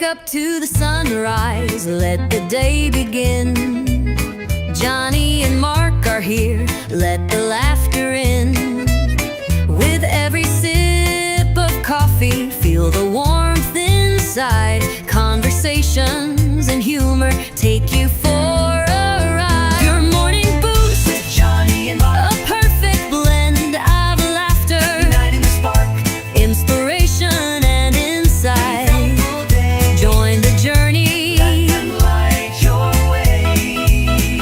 up to the sunrise, let the day begin. Johnny and Mark are here, let the laughter in. With every sip of coffee, feel the warmth inside. Conversations and humor take you for a ride. Your morning boost with Johnny and Mark, a perfect blend of laughter, uniting the spark, inspiration and insight. Join the journey that can light your way.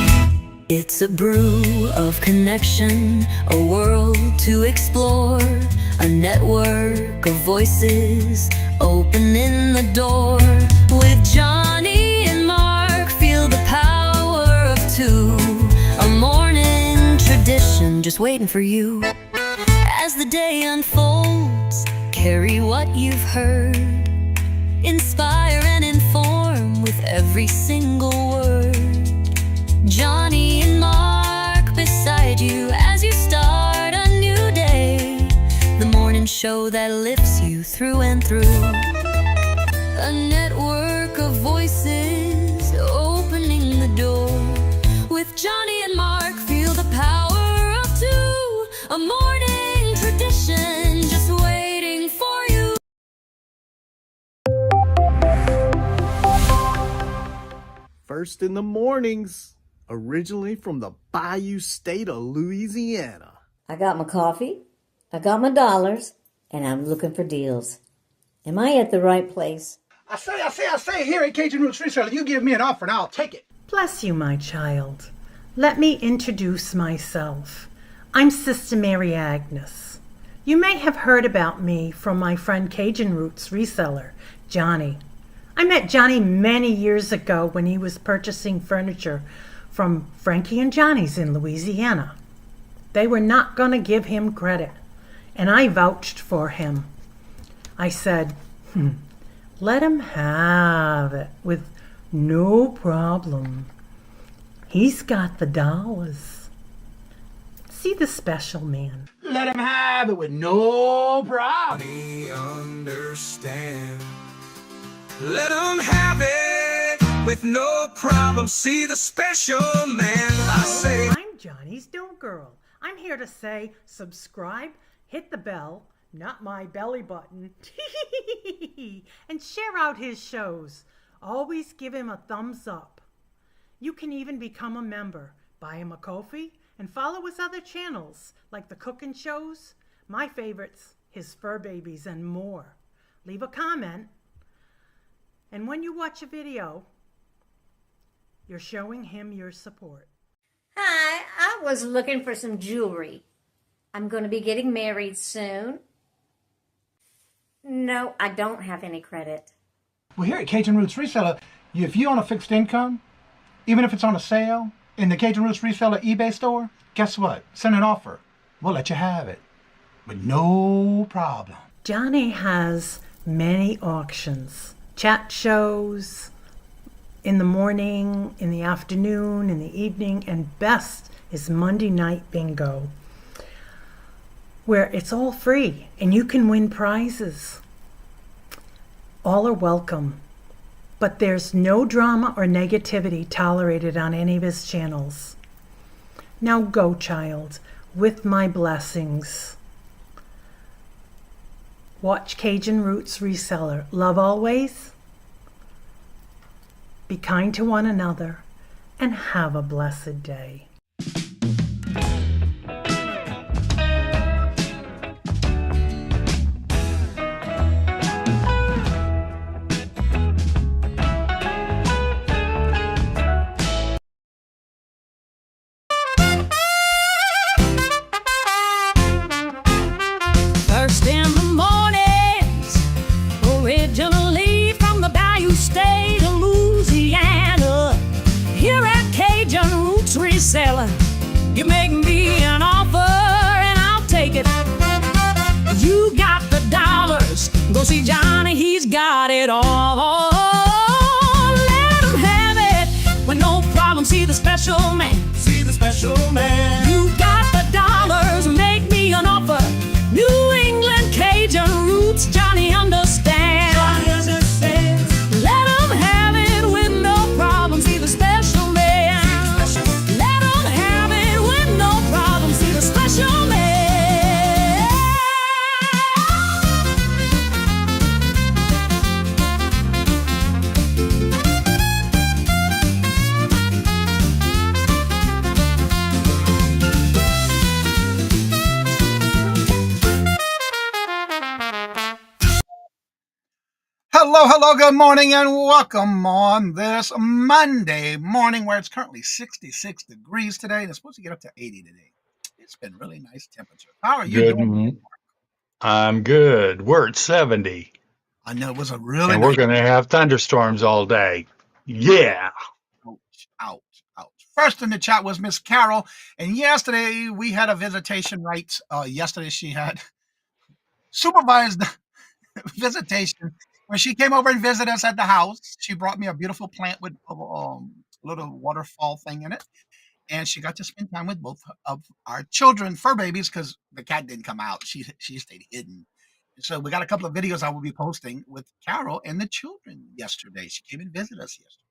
It's a brew of connection, a world to explore, a network of voices opening the door. With Johnny and Mark, feel the power of two, a morning tradition just waiting for you. As the day unfolds, carry what you've heard, inspire and inform with every single word. Johnny and Mark beside you as you start a new day, the morning show that lifts you through and through. A network of voices opening the door. With Johnny and Mark, feel the power of two, a morning tradition just waiting for you. First in the mornings, originally from the Bayou State of Louisiana. I got my coffee, I got my dollars, and I'm looking for deals. Am I at the right place? I say, here at Cajun Roots Reselling, you give me an offer and I'll take it. Bless you, my child. Let me introduce myself. I'm Sister Mary Agnes. You may have heard about me from my friend Cajun Roots reseller, Johnny. I met Johnny many years ago when he was purchasing furniture from Frankie and Johnny's in Louisiana. They were not going to give him credit, and I vouched for him. I said, let him have it with no problem. He's got the dollars. See the special man. Let him have it with no problem. Johnny understand. Let him have it with no problem. See the special man. I say, I'm Johnny's do girl. I'm here to say subscribe, hit the bell, not my belly button, and share out his shows. Always give him a thumbs up. You can even become a member. Buy him a coffee and follow his other channels like the cooking shows, my favorites, his fur babies, and more. Leave a comment. And when you watch a video, you're showing him your support. Hi, I was looking for some jewelry. I'm going to be getting married soon. No, I don't have any credit. Well, here at Cajun Roots Reseller, if you own a fixed income, even if it's on a sale, in the Cajun Roots Reseller eBay store, guess what? Send an offer. We'll let you have it with no problem. Johnny has many auctions, chat shows, in the morning, in the afternoon, in the evening, and best is Monday night bingo, where it's all free and you can win prizes. All are welcome, but there's no drama or negativity tolerated on any of his channels. Now go, child, with my blessings. Watch Cajun Roots Reseller. Love always. Be kind to one another and have a blessed day. First in the mornings, originally from the Bayou State of Louisiana. Here at Cajun Roots Reselling, you make me an offer and I'll take it. You got the dollars, go see Johnny, he's got it all. Let him have it with no problem, see the special man. see the special man. You got the dollars, make me an offer. New England Cajun Roots, Johnny understands. Johnny understands. Let Hello, good morning, and welcome on this Monday morning where it's currently 66 degrees today, and it's supposed to get up to 80 today. It's been really nice temperature. How are you Good. doing? I'm good. We're at 70, I know it was a really and we're nice. going to have thunderstorms all day. Yeah. Ouch, ouch, ouch. First in the chat was Miss Carol, and yesterday we had a visitation rights. Yesterday she had supervised visitation when she came over and visited us at the house. She brought me a beautiful plant with a little waterfall thing in it, and she got to spend time with both of our children, fur babies, because the cat didn't come out. She stayed hidden. So we got a couple of videos I will be posting with Carol and the children yesterday. She came and visited us yesterday.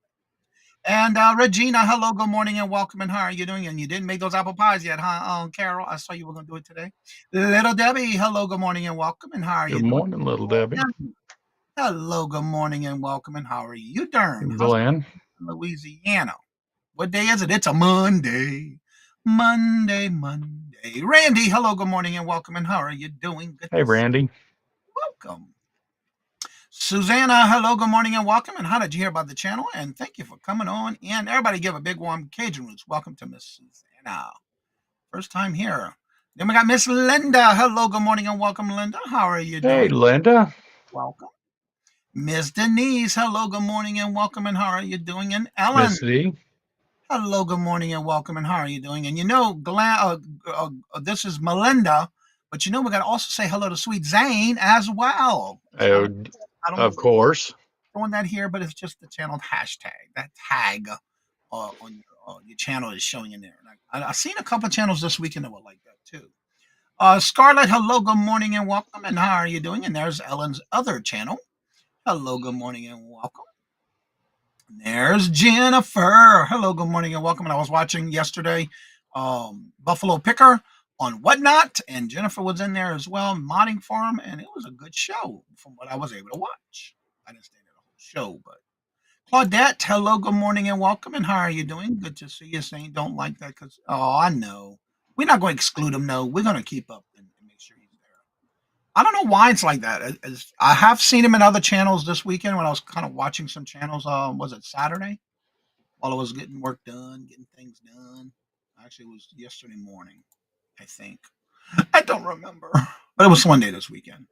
And Regina, hello, good morning, and welcome. And how are you doing? And you didn't make those apple pies yet, huh, Carol? I saw you were going to do it today. Little Debbie, hello, good morning, and welcome. And how are you Good doing? morning, little Debbie. Hello, good morning, and welcome. And how are you doing? How's it Glenn. in Louisiana? What day is it? It's a Monday. Monday. Randy, hello, good morning, and welcome. And how are you doing? Good Hey, to see Randy. you. Welcome. Susanna, hello, good morning, and welcome. And how did you hear about the channel? And thank you for coming on. And everybody give a big warm Cajun Roots. Welcome to Miss Susanna. First time here. Then we got Miss Linda. Hello, good morning, and welcome, Linda. How are you Hey, doing? Linda. Welcome. Miss Denise, hello, good morning, and welcome. And how are you doing? And Ellen, Miss D. hello, good morning, and welcome. And how are you doing? And this is Melinda, but we got to also say hello to Sweet Zane as well. Oh, I don't know of if course. we're doing that here, but it's just the channel hashtag. That tag on your channel is showing in there. And I've seen a couple of channels this weekend that were like that too. Scarlett, hello, good morning, and welcome. And how are you doing? And there's Ellen's other channel. Hello, good morning, and welcome. There's Jennifer. Hello, good morning, and welcome. And I was watching yesterday Buffalo Picker on Whatnot, and Jennifer was in there as well, modding for him, and it was a good show from what I was able to watch. I didn't stay there the whole show, but Claudette, hello, good morning, and welcome. And how are you doing? Good to see you. Saying don't like that because, I know. We're not going to exclude him, no. We're going to keep up and make sure he's there. I don't know why it's like that. I have seen him in other channels this weekend when I was kind of watching some channels. Was it Saturday? While I was getting work done, getting things done. Actually, it was yesterday morning, I think. I don't remember, but it was one day this weekend.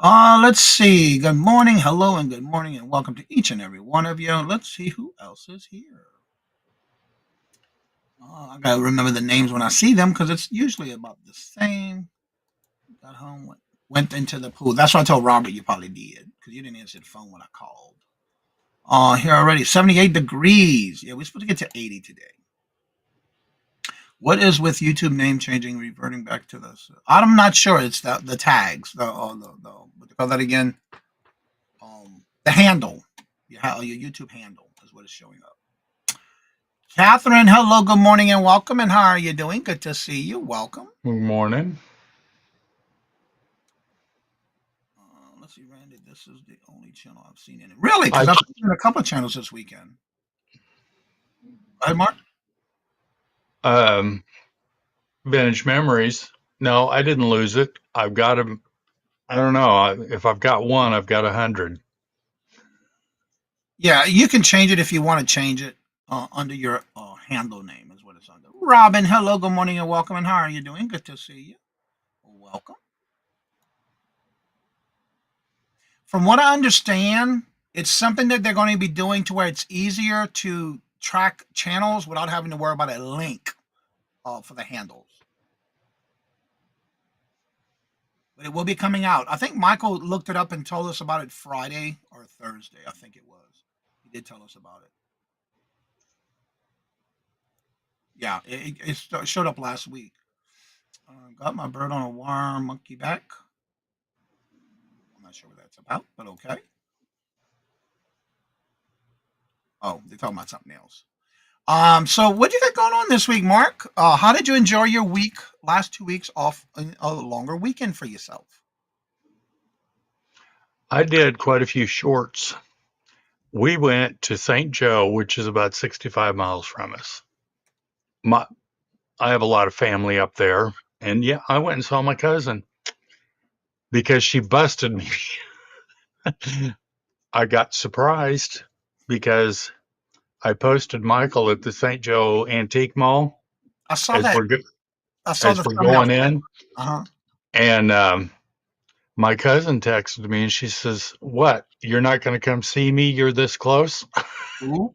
Let's see. Good morning, hello, and good morning, and welcome to each and every one of you. Let's see who else is here. I gotta remember the names when I see them because it's usually about the same. Got home, went into the pool. That's what I told Robert you probably did because you didn't answer the phone when I called. Here already, 78 degrees. Yeah, we're supposed to get to 80 today. What is with YouTube name changing, reverting back to this? I'm not sure. It's the tags. What they call that again? The handle. Your YouTube handle is what is showing up. Catherine, hello, good morning, and welcome. And how are you doing? Good to see you. Welcome. Good morning. Let's see, Randy. This is the only channel I've seen in it. Really? Because I've seen a couple of channels this weekend. Go ahead, Mark. Vintage Memories. No, I didn't lose it. I've got them. I don't know. If I've got one, I've got 100. Yeah, you can change it if you want to change it under your handle name is what it's under. Robin, hello, good morning, and welcome. And how are you doing? Good to see you. Welcome. From what I understand, it's something that they're going to be doing to where it's easier to track channels without having to worry about a link for the handles. But it will be coming out. I think Michael looked it up and told us about it Friday or Thursday. I think it was. He did tell us about it. Yeah, it showed up last week. Got my bird on a warm monkey back. I'm not sure what that's about, but okay. Oh, they're talking about something else. So what do you got going on this week, Mark? How did you enjoy your week, last 2 weeks off, a longer weekend for yourself? I did quite a few shorts. We went to St. Joe, which is about 65 miles from us. I have a lot of family up there. And yeah, I went and saw my cousin because she busted me. I got surprised because I posted Michael at the St. Joe Antique Mall I saw as that. we're go- I saw as the we're thumbnail. going in, Uh-huh. and my cousin texted me and she says, "What? You're not going to come see me? You're this close?" Ooh.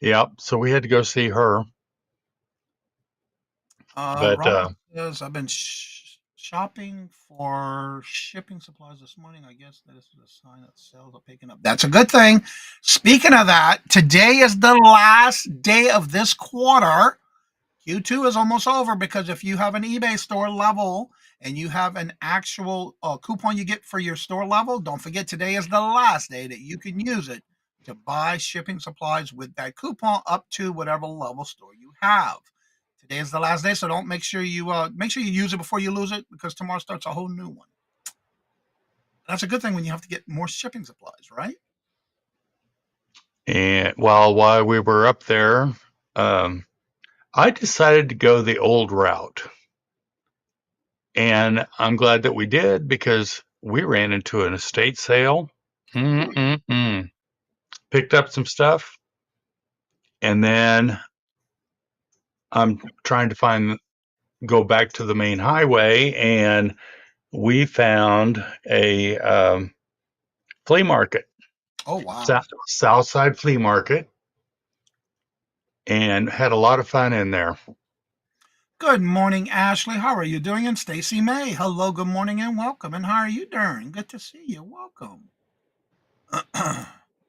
Yep. So we had to go see her, but Robert says, I've been shopping for shipping supplies this morning. I guess that is a sign that sales are picking up. That's a good thing. Speaking of that, today is the last day of this quarter. Q2 is almost over because if you have an eBay store level and you have an actual coupon you get for your store level, don't forget today is the last day that you can use it to buy shipping supplies with that coupon up to whatever level store you have. Today is the last day, so don't make sure you use it before you lose it because tomorrow starts a whole new one. That's a good thing when you have to get more shipping supplies, right? and while we were up there, um, I decided to go the old route. And I'm glad that we did because we ran into an estate sale. Mm-mm-mm. Picked up some stuff, and then I'm trying to go back to the main highway, and we found a flea market, Oh wow. Southside Flea Market, and had a lot of fun in there. Good morning, Ashley. How are you doing? And Stacy May. Hello, good morning and welcome. And how are you doing? Good to see you. Welcome.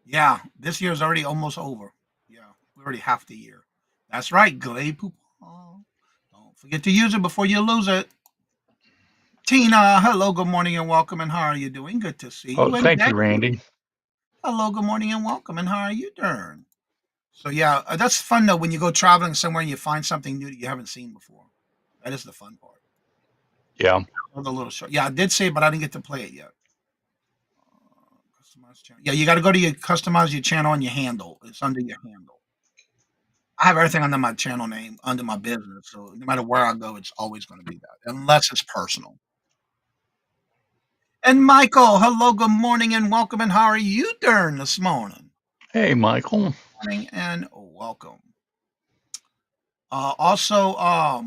Yeah, this year's already almost over. Yeah, we're already half the year. That's right, Glade Poupon. Don't forget to use it before you lose it. Tina, hello, good morning and welcome. And how are you doing? Good to see Oh, you. And thank you, Becky, Randy. hello, good morning and welcome. And how are you doing? So yeah, that's fun though when you go traveling somewhere and you find something new that you haven't seen before. That is the fun part. Yeah. The little show. Yeah, I did say it, but I didn't get to play it yet. Customize channel. Yeah, you got to go to your customize your channel and your handle. It's under your handle. I have everything under my channel name, under my business. So no matter where I go, it's always going to be that, unless it's personal. And Michael, hello, good morning and welcome. And how are you doing this morning? Hey, Michael. Morning and welcome. Also, I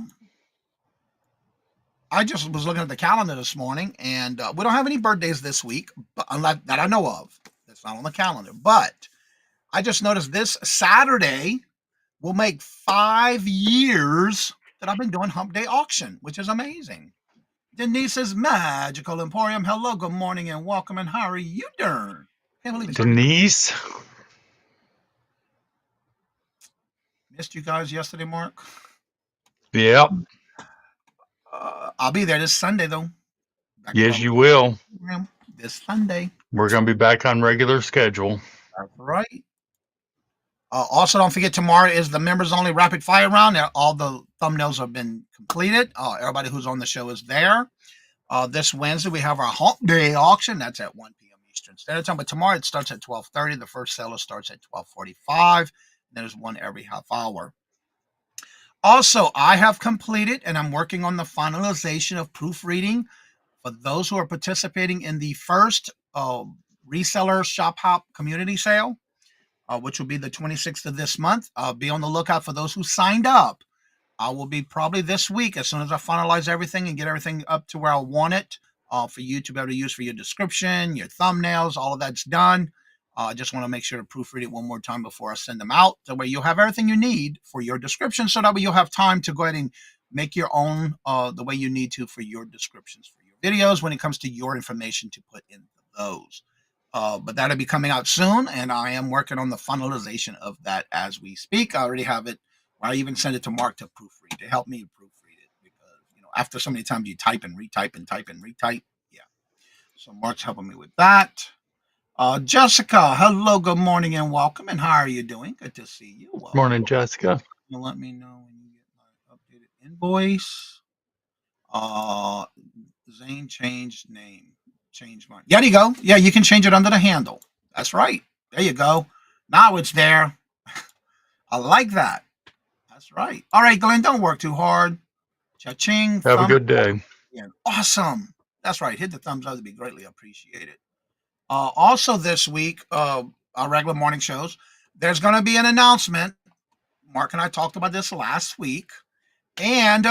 just was looking at the calendar this morning, and we don't have any birthdays this week, but unless that I know of. That's not on the calendar. But I just noticed this Saturday will make 5 years that I've been doing Hump Day Auction, which is amazing. Denise's Magical Emporium. Hello, good morning, and welcome. And how are you doing? Can't believe it's already Denise. missed you guys yesterday, Mark. Yep. I'll be there this Sunday, though. Back to Yes, you will. our this Sunday. We're going to be back on regular schedule. That's right. Also, don't forget tomorrow is the members only rapid fire round. All the thumbnails have been completed. Everybody who's on the show is there. This Wednesday we have our Hump Day auction. That's at 1 p.m. Eastern Standard Time. But tomorrow it starts at 12:30. The first seller starts at 12:45. There's one every half hour. Also, I have completed and I'm working on the finalization of proofreading for those who are participating in the first reseller shop hop community sale, which will be the 26th of this month. Be on the lookout for those who signed up. I will be probably this week as soon as I finalize everything and get everything up to where I want it for you to be able to use for your description, your thumbnails, all of that's done. I just want to make sure to proofread it one more time before I send them out. That way you'll have everything you need for your description. So that way you'll have time to go ahead and make your own the way you need to for your descriptions for your videos when it comes to your information to put in those. But that'll be coming out soon, and I am working on the finalization of that as we speak. I already have it. I even send it to Mark to proofread to help me proofread it because after so many times you type and retype and type and retype, yeah. So Mark's helping me with that. Jessica, hello, good morning and welcome. And how are you doing? Good to see you. Welcome. Morning, Jessica. You'll let me know when you get my updated invoice. Zane changed name. Change mine. Yeah, there you go. Yeah, you can change it under the handle. That's right. There you go. Now it's there. I like that. That's right. All right, Glenn, don't work too hard. Cha-ching. Have a good day. Yeah. Awesome. That's right. Hit the thumbs up. It'd be greatly appreciated. Also this week, our regular morning shows, there's going to be an announcement. Mark and I talked about this last week, and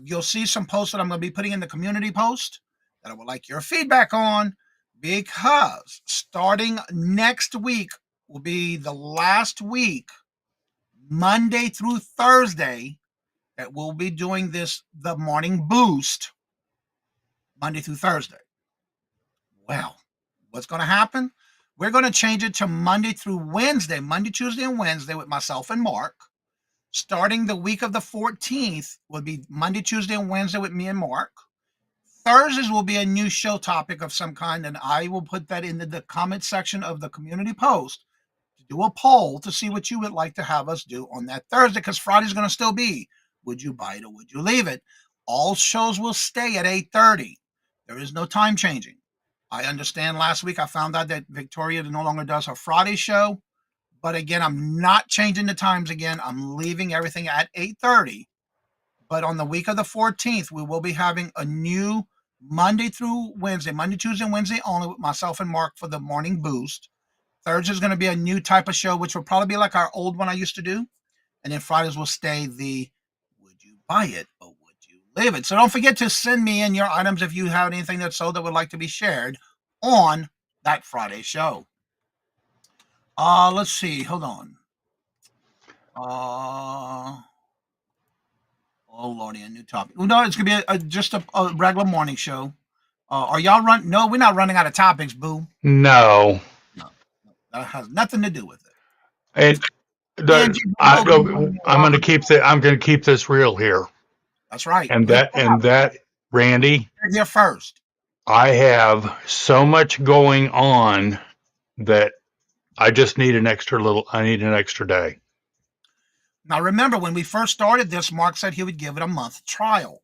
you'll see some posts that I'm going to be putting in the community post that I would like your feedback on, because starting next week will be the last week, Monday through Thursday, that we'll be doing the morning boost, Monday through Thursday. Well, what's going to happen? We're going to change it to Monday through Wednesday, Monday, Tuesday, and Wednesday with myself and Mark. Starting the week of the 14th will be Monday, Tuesday, and Wednesday with me and Mark. Thursdays will be a new show topic of some kind, and I will put that into the comment section of the community post to do a poll to see what you would like to have us do on that Thursday, because Friday's going to still be would you buy it or would you leave it? All shows will stay at 8:30. There is no time changing. I understand last week I found out that Victoria no longer does her Friday show, but again, I'm not changing the times again. I'm leaving everything at 8:30. But on the week of the 14th, we will be having a new Monday through Wednesday, Monday, Tuesday, and Wednesday only with myself and Mark for the morning boost. Thursday is going to be a new type of show, which will probably be like our old one I used to do. And then Fridays will stay the would you buy it or would you leave it? So don't forget to send me in your items if you have anything that's sold that would like to be shared on that Friday show. Let's see. Hold on. Oh lordy, a new topic. No, it's gonna be just a regular morning show. Are y'all run? No, we're not running out of topics, boo. No. No, that has nothing to do with it. And Angie, hello, good morning, I'm going to welcome. keep this real here. That's right. And that Randy, You're here first. I have so much going on that I just need I need an extra day. Now remember, when we first started this, Mark said he would give it a month trial.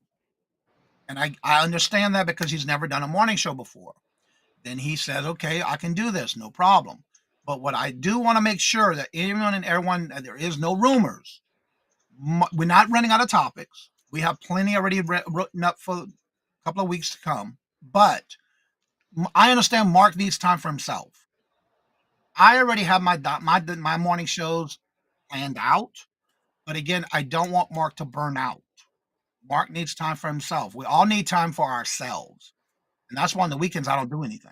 And I understand that because he's never done a morning show before. Then he says, okay, I can do this, no problem. But what I do want to make sure that anyone and everyone, there is no rumors. We're not running out of topics. We have plenty already written up for a couple of weeks to come. But I understand Mark needs time for himself. I already have my morning shows planned out. But again, I don't want Mark to burn out. Mark needs time for himself. We all need time for ourselves. And that's why on the weekends I don't do anything.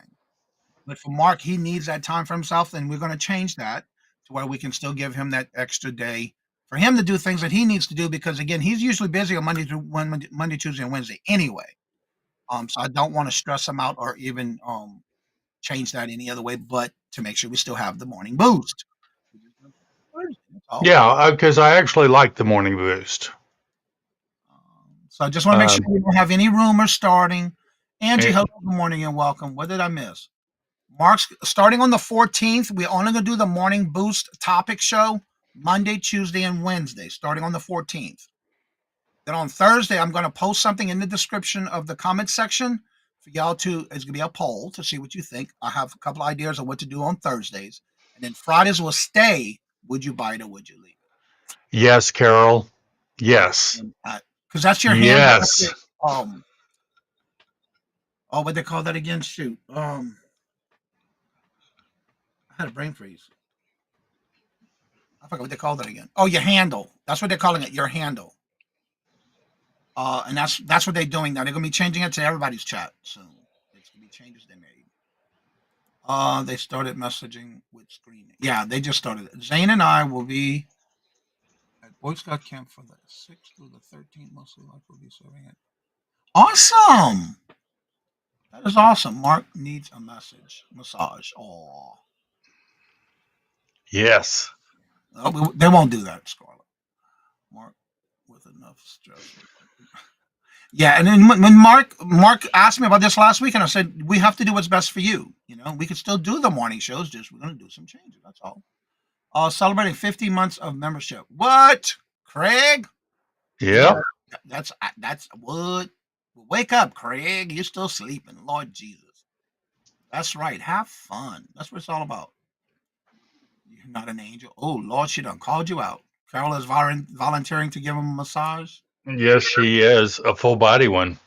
But for Mark, he needs that time for himself, and we're going to change that to where we can still give him that extra day for him to do things that he needs to do, because again, he's usually busy on Monday, Tuesday, and Wednesday anyway. So I don't want to stress him out or even change that any other way, but to make sure we still have the morning boost. That's all. Yeah, because I actually like the morning boost. So I just want to make sure Um, we don't have any rumors starting. Angie, and- hello, good morning and welcome. What did I miss? Mark's starting on the 14th. We're only going to do the morning boost topic show Monday, Tuesday, and Wednesday, starting on the 14th. Then on Thursday, I'm going to post something in the description of the comment section for y'all to, it's going to be a poll to see what you think. I have a couple ideas of what to do on Thursdays. And then Fridays will stay. Would you buy it or would you leave it? yes, Carol. Yes. Because that's your hand. Yes. What they call that again? Shoot. I had a brain freeze. I forgot what they call that again. Oh, your handle. That's what they're calling it. Your handle. And that's what they're doing now. They're gonna be changing it to everybody's chat soon. It's gonna be changes they made. They started messaging with screening. Yeah, they just started it. Zane and I will be at Boy Scout camp for the 6th through the 13th. Mostly like we'll be serving it. Awesome. That is awesome. Mark needs a massage. Oh, Yes. they won't do that, Scarlett. Mark with enough stress. Yeah, and then when Mark asked me about this last week, and I said we have to do what's best for you. You know, we could still do the morning shows, just we're going to do some changes. That's all. Celebrating 50 months of membership. What, Craig? Yep. That's what. Wake up, Craig. You're still sleeping. Lord Jesus. That's right. Have fun. That's what it's all about. You're not an angel. Oh Lord, she done called you out. Carol is volunteering to give him a massage. Yes, she is a full body one.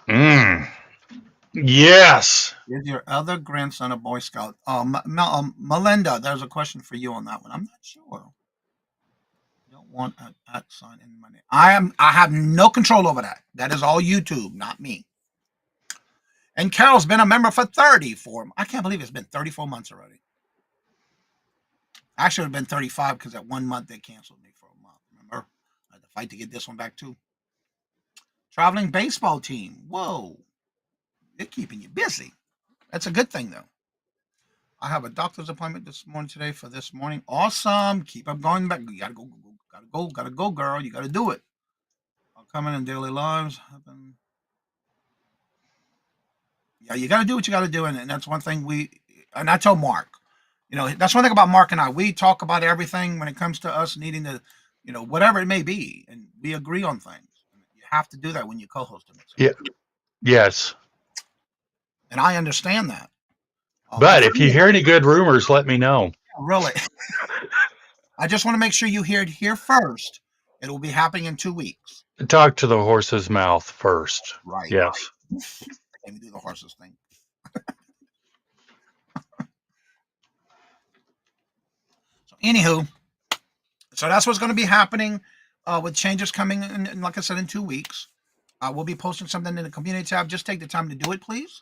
Mm. Yes. Is your other grandson a Boy Scout? Melinda, there's a question for you on that one. I'm not sure. Don't want an at sign in my name. I have no control over that. That is all YouTube, not me. And Carol's been a member for 34. I can't believe it's been 34 months already. Actually, it would have been 35 because at 1 month they canceled me for a month. Remember? I had to fight to get this one back too. Traveling baseball team. Whoa. They're keeping you busy. That's a good thing though. I have a doctor's appointment this morning today for this morning. Awesome. Keep up going back. You gotta go, girl. You gotta do it. I'll come in daily lives. Yeah, you gotta do what you gotta do, and that's one thing and I told Mark, that's one thing about Mark and I. We talk about everything when it comes to us needing to, whatever it may be, and we agree on things. You have to do that when you co-host them. Yeah. Yes. And I understand that. And But for if you me, hear any good rumors, let me know. really, I just want to make sure you hear it here first. It will be happening in 2 weeks. Talk to the horse's mouth first. Right. Yes. Let me do the horses thing. So, anywho, so that's what's going to be happening with changes coming in, like I said, in 2 weeks. We'll be posting something in the community tab. Just take the time to do it, please.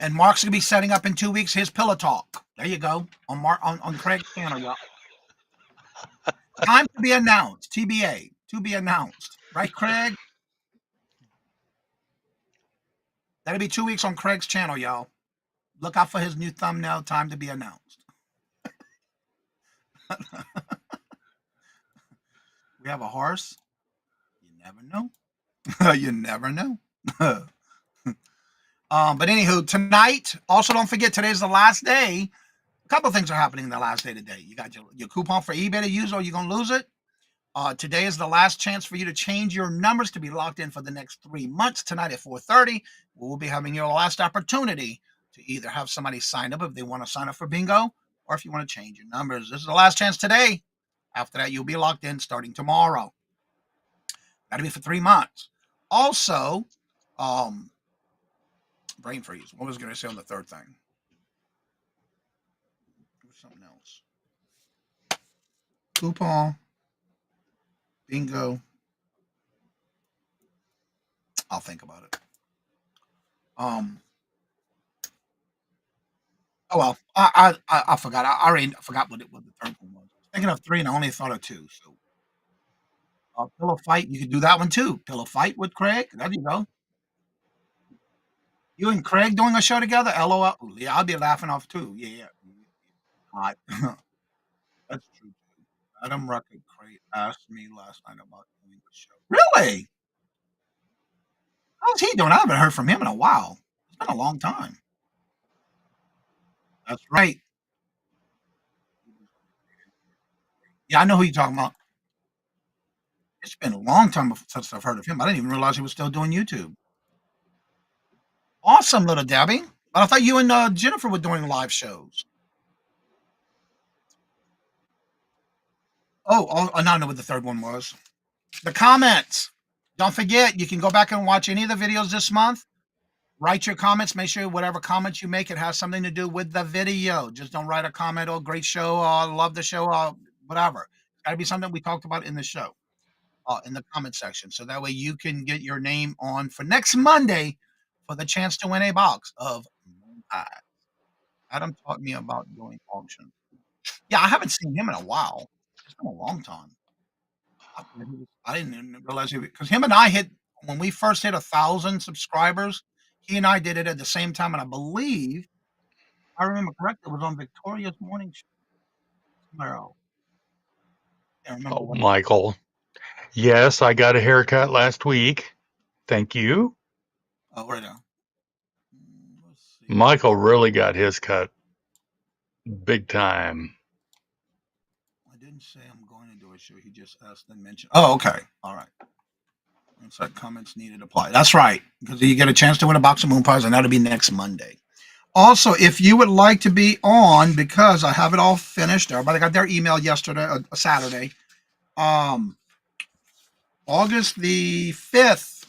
And Mark's going to be setting up in 2 weeks his pillow talk. There you go. On Craig's channel, y'all. Time to be announced. TBA. To be announced. Right, Craig? That'll be 2 weeks on Craig's channel, y'all. Look out for his new thumbnail. Time to be announced. We have a horse. You never know. You never know. But anywho, tonight, also don't forget, today's the last day. A couple of things are happening the last day today. You got your coupon for eBay to use, or you're going to lose it. Today is the last chance for you to change your numbers to be locked in for the next 3 months. Tonight at 4:30, we will be having your last opportunity to either have somebody sign up if they want to sign up for bingo, or if you want to change your numbers. This is the last chance today. After that, you'll be locked in starting tomorrow. That'll be for 3 months. Also, brain freeze. What was I going to say on the third thing? Something else. Coupon. Bingo. I'll think about it. Oh well, I forgot. I already forgot what the third one was. Thinking of three, and I only thought of two. So, pillow fight. You could do that one too. Pillow fight with Craig. There you go. You and Craig doing a show together. LOL. Yeah, I'll be laughing off too. Yeah. Hot. That's true. Adam Ruckett Craig asked me last night about doing the show. Really? How's he doing? I haven't heard from him in a while. It's been a long time. That's right. Yeah, I know who you're talking about. It's been a long time since I've heard of him. I didn't even realize he was still doing YouTube. Awesome, little Debbie. But I thought you and Jennifer were doing live shows. I now know what the third one was. The comments. Don't forget, you can go back and watch any of the videos this month. Write your comments. Make sure whatever comments you make, it has something to do with the video. Just don't write a comment, oh, great show, love the show, whatever. It's got to be something we talked about in the show, in the comment section. So that way you can get your name on for next Monday for the chance to win a box of moon pies. Adam taught me about doing auctions. Yeah, I haven't seen him in a while. It's been a long time. I didn't even realize because him and I hit when we first hit 1,000 subscribers. He and I did it at the same time, and I believe I remember correctly, it was on Victoria's morning show. Somewhere else. I can't remember Oh, what. Michael. Yes, I got a haircut last week. Thank you. Oh, right now. Let's see. Michael really got his cut big time. I didn't say I'm going to do a show. He just asked and mentioned. Oh, okay. All right. It's like comments needed apply. That's right. Because you get a chance to win a box of moon pies, and that'll be next Monday. Also, if you would like to be on, because I have it all finished, everybody got their email yesterday, Saturday. August the 5th,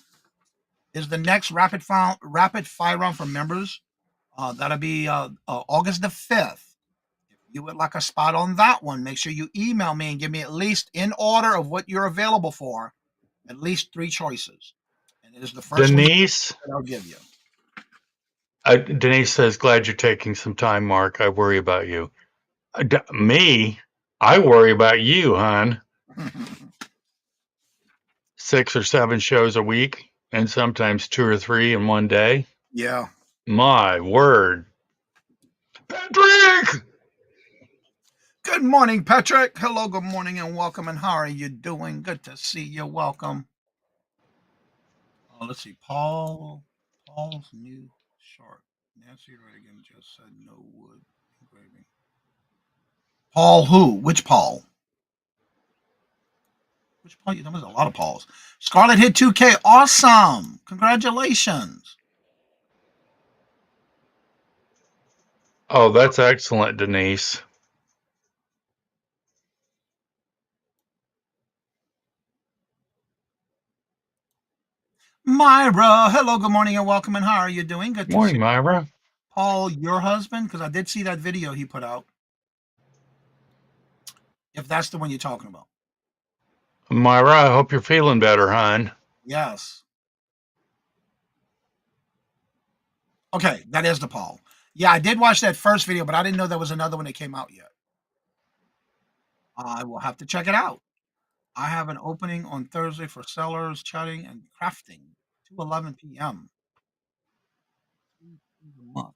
is the next rapid fire round for members. That'll be August the 5th. If you would like a spot on that one, make sure you email me and give me at least in order of what you're available for, at least 3 choices. And it is the first one Denise, that I'll give you. Denise says, glad you're taking some time, Mark. I worry about you. Me? I worry about you, hon. 6 or 7 shows a week, and sometimes 2 or 3 in one day. Yeah. My word. Patrick! Good morning, Patrick. Hello, good morning, and welcome. And how are you doing? Good to see you. Welcome. Let's see. Paul's new short. Nancy Reagan just said no wood engraving. Paul who? Which Paul? Which Paul? There was a lot of Pauls. Scarlett hit 2K. Awesome. Congratulations. Oh, that's excellent, Denise. Myra. Hello, good morning, and welcome. And how are you doing? Good to see Morning, Myra. Paul, your husband, because I did see that video he put out. If that's the one you're talking about. Myra, I hope you're feeling better, hon. Yes. Okay, that is the Paul. Yeah, I did watch that first video, but I didn't know there was another one that came out yet. I will have to check it out. I have an opening on Thursday for sellers, chatting, and crafting, 2:11 p.m. a month.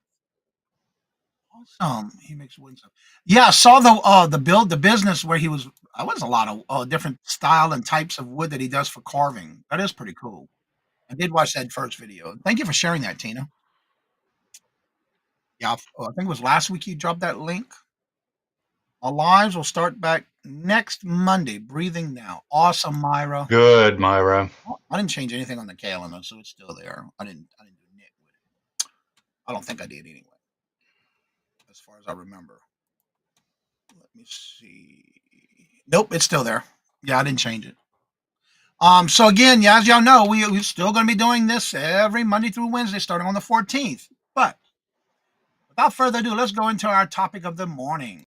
Awesome. He makes wood stuff. Yeah, I saw the business where he was. I was a lot of different style and types of wood that he does for carving. That is pretty cool. I did watch that first video. Thank you for sharing that, Tina. Yeah, I think it was last week you dropped that link. Our lives will start back next Monday. Breathing now. Awesome, Myra. Good, Myra. I didn't change anything on the calendar, so it's still there. I didn't do knit with it. I don't think I did anyway, as far as I remember. Let me see. Nope, it's still there. Yeah, I didn't change it. So again, yeah, as y'all know, we're still going to be doing this every Monday through Wednesday, starting on the 14th. But without further ado, let's go into our topic of the morning.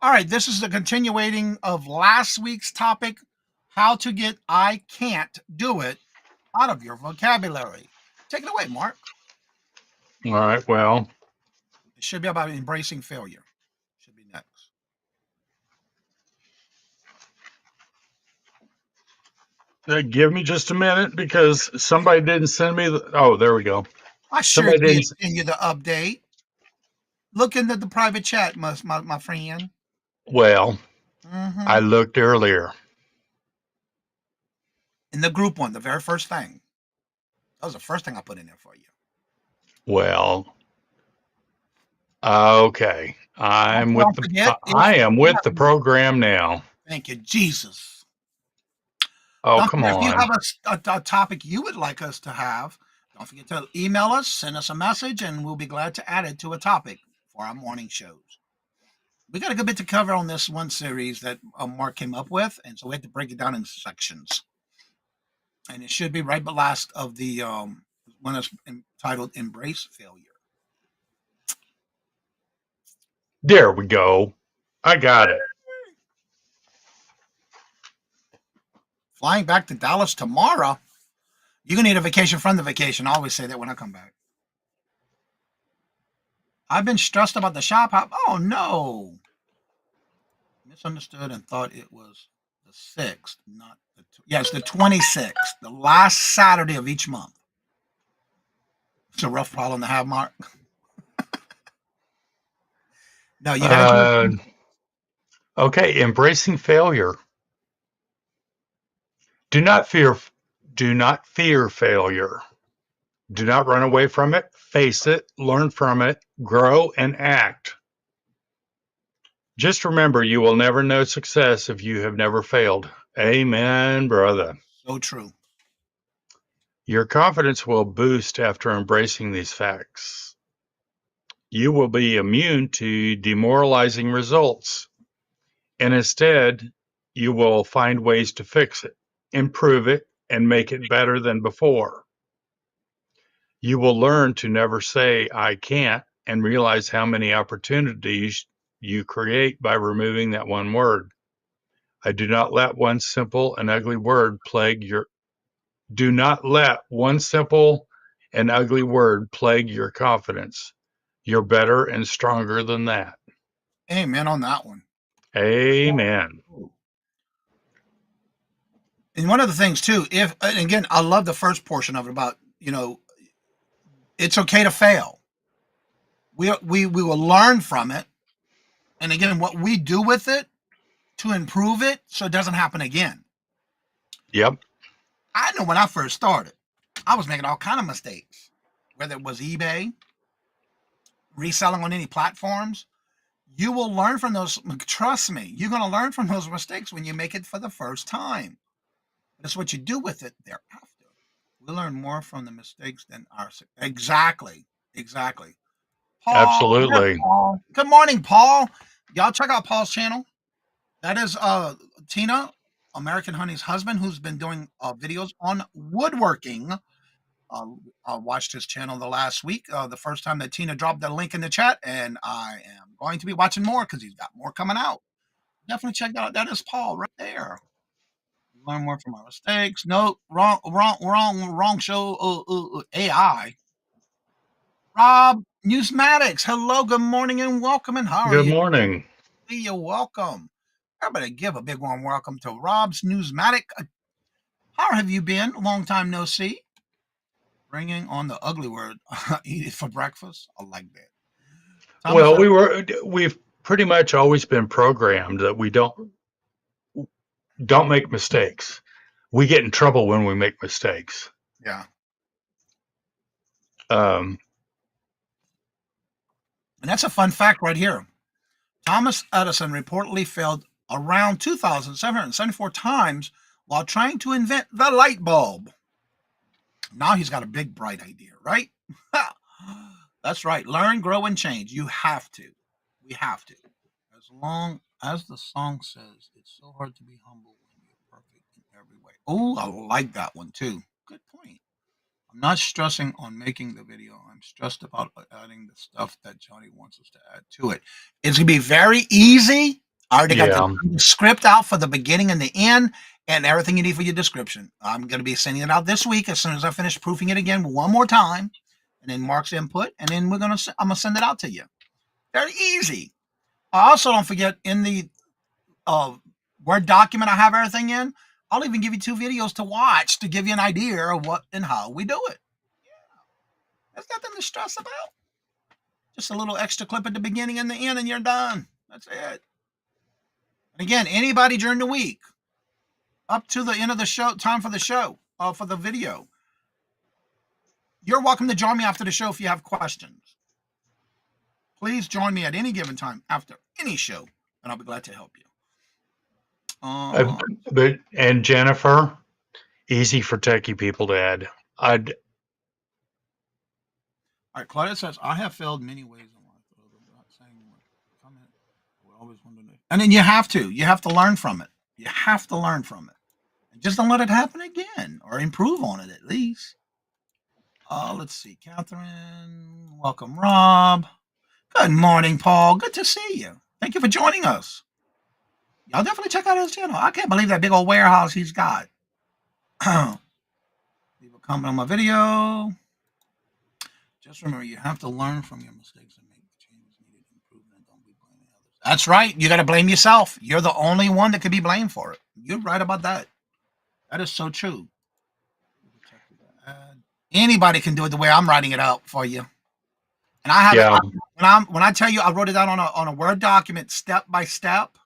All right, this is the continuating of last week's topic, how to get I can't do it out of your vocabulary. Take it away, Mark. All right, well, It should be about embracing failure. Should be next. give me just a minute because somebody didn't send me the. Oh, there we go. I sure Somebody did didn't. send you the update. Look into the private chat, my friend. Well, I Mm-hmm. looked earlier. In the group one, the very first thing. That was the first thing I put in there for you. Well, okay. Don't forget, I am with the program now. thank you, Jesus. Oh, Don't come forget, if you on. have a topic you would like us to have, don't forget to email us, send us a message, and we'll be glad to add it to a topic for our morning shows. We got a good bit to cover on this one series that Mark came up with, and so we had to break it down into sections. And it should be right last of the one that's entitled "Embrace Failure." There we go. I got it. Flying back to Dallas tomorrow. You're gonna need a vacation from the vacation. I always say that when I come back. I've been stressed about the shop. Oh no. Misunderstood and thought it was the 6th, not the it's the 26th, the last Saturday of each month. It's a rough problem to have, Mark. No, you gotta Uh, okay, embracing failure. Do not fear. Do not fear failure. Do not run away from it. Face it. Learn from it. Grow and act. Just remember, you will never know success if you have never failed. Amen, brother. So true. Your confidence will boost after embracing these facts. You will be immune to demoralizing results, and instead, you will find ways to fix it, improve it, and make it better than before. You will learn to never say, I can't, and realize how many opportunities you create by removing that one word. I do not let one simple and ugly word plague your Do not let one simple and ugly word plague your confidence. You're better and stronger than that. Amen on that one. Amen. And one of the things too, if and again, I love the first portion of it about, it's okay to fail. We will learn from it. And again, what we do with it to improve it so it doesn't happen again. Yep. I know when I first started, I was making all kind of mistakes, whether it was eBay, reselling on any platforms. You will learn from those. Trust me, you're going to learn from those mistakes when you make it for the first time. That's what you do with it thereafter. We learn more from the mistakes than our. Exactly. Paul, there's Absolutely. Paul. Good morning, Paul. Y'all check out Paul's channel. That is Tina, American Honey's husband, who's been doing videos on woodworking. I watched his channel the last week, the first time that Tina dropped the link in the chat, and I am going to be watching more because he's got more coming out. Definitely check that out. That is Paul right there. Learn more from our mistakes. No, wrong show. AI. Rob Newsmatics. Hello, good morning, and welcome. And how are Good you? morning. You're welcome. Everybody give a big warm welcome to Rob's Newsmatic. How have you been? Long time no see. Bringing on the ugly word. Eat it for breakfast. I like that. Thomas, Well, we've pretty much always been programmed that we don't make mistakes. We get in trouble when we make mistakes. yeah. Um, And that's a fun fact right here. Thomas Edison reportedly failed around 2,774 times while trying to invent the light bulb. Now he's got a big, bright idea, right? That's right. Learn, grow, and change. You have to. We have to. As long as the song says, it's so hard to be humble when you're perfect in every way. Oh, I like that one too. Good point. I'm not stressing on making the video. I'm stressed about adding the stuff that Johnny wants us to add to it. It's going to be very easy. I already got yeah. the script out for the beginning and the end and everything you need for your description. I'm going to be sending it out this week as soon as I finish proofing it again one more time and then Mark's input. And then I'm going to send it out to you. Very easy. I also don't forget in the Word document I have everything in. I'll even give you 2 videos to watch to give you an idea of what and how we do it. There's nothing to stress about. Just a little extra clip at the beginning and the end, and you're done. That's it. And again, anybody during the week, up to the end of the show, time for the show, for the video, you're welcome to join me after the show if you have questions. Please join me at any given time after any show, and I'll be glad to help you. And Jennifer, easy for techie people to add. All right, Claudia says, I have failed many ways in life. Not saying what comment. I would always wonder. And then you have to learn from it. You have to learn from it. And just don't let it happen again or improve on it at least. Let's see. Catherine, welcome, Rob. Good morning, Paul. Good to see you. Thank you for joining us. Y'all definitely check out his channel. I can't believe that big old warehouse he's got. Leave a comment on my video. Just remember, you have to learn from your mistakes and make the changes needed to improve and don't be blaming others. That's right. You got to blame yourself. You're the only one that could be blamed for it. You're right about that. That is so true. Anybody can do it the way I'm writing it out for you. And I have it when I tell you I wrote it down on a Word document step by step.